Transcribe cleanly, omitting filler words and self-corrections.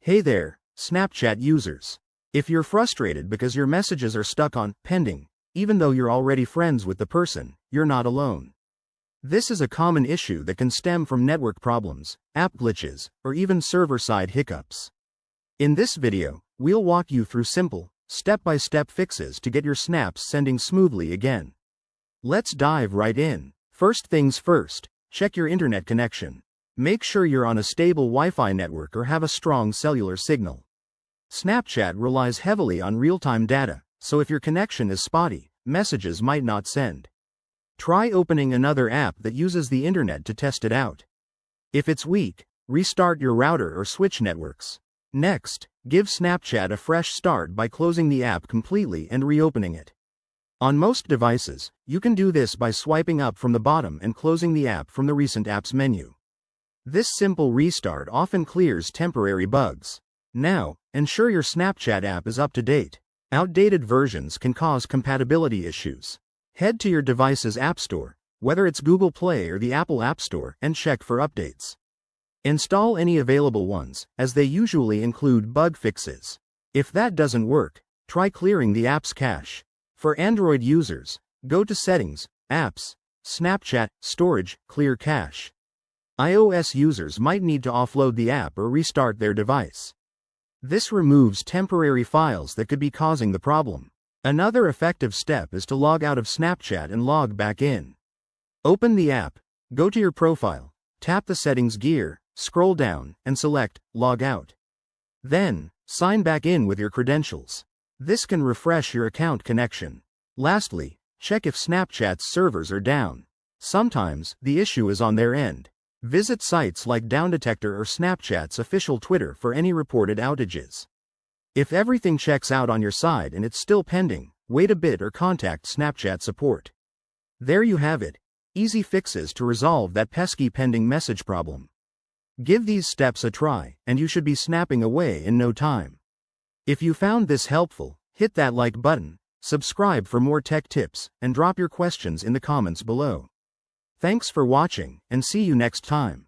Hey there, Snapchat users. If you're frustrated because your messages are stuck on pending, even though you're already friends with the person, you're not alone. This is a common issue that can stem from network problems, app glitches, or even server-side hiccups. In this video, we'll walk you through simple, step-by-step fixes to get your snaps sending smoothly again. Let's dive right in. First things first, check your internet connection. Make sure you're on a stable Wi-Fi network or have a strong cellular signal. Snapchat relies heavily on real-time data, so if your connection is spotty, messages might not send. Try opening another app that uses the internet to test it out. If it's weak, restart your router or switch networks. Next, give Snapchat a fresh start by closing the app completely and reopening it. On most devices, you can do this by swiping up from the bottom and closing the app from the Recent Apps menu. This simple restart often clears temporary bugs. Now, ensure your Snapchat app is up to date. Outdated versions can cause compatibility issues. Head to your device's App Store, whether it's Google Play or the Apple App Store, and check for updates. Install any available ones, as they usually include bug fixes. If that doesn't work, try clearing the app's cache. For Android users, go to Settings, Apps, Snapchat, Storage, Clear Cache. iOS users might need to offload the app or restart their device. This removes temporary files that could be causing the problem. Another effective step is to log out of Snapchat and log back in. Open the app, go to your profile, tap the settings gear, scroll down, and select Log Out. Then, sign back in with your credentials. This can refresh your account connection. Lastly, check if Snapchat's servers are down. Sometimes, the issue is on their end. Visit sites like Downdetector or Snapchat's official Twitter for any reported outages. If everything checks out on your side and it's still pending, wait a bit or contact Snapchat support. There you have it. Easy fixes to resolve that pesky pending message problem. Give these steps a try, and you should be snapping away in no time. If you found this helpful, hit that like button, subscribe for more tech tips, and drop your questions in the comments below. Thanks for watching, and see you next time.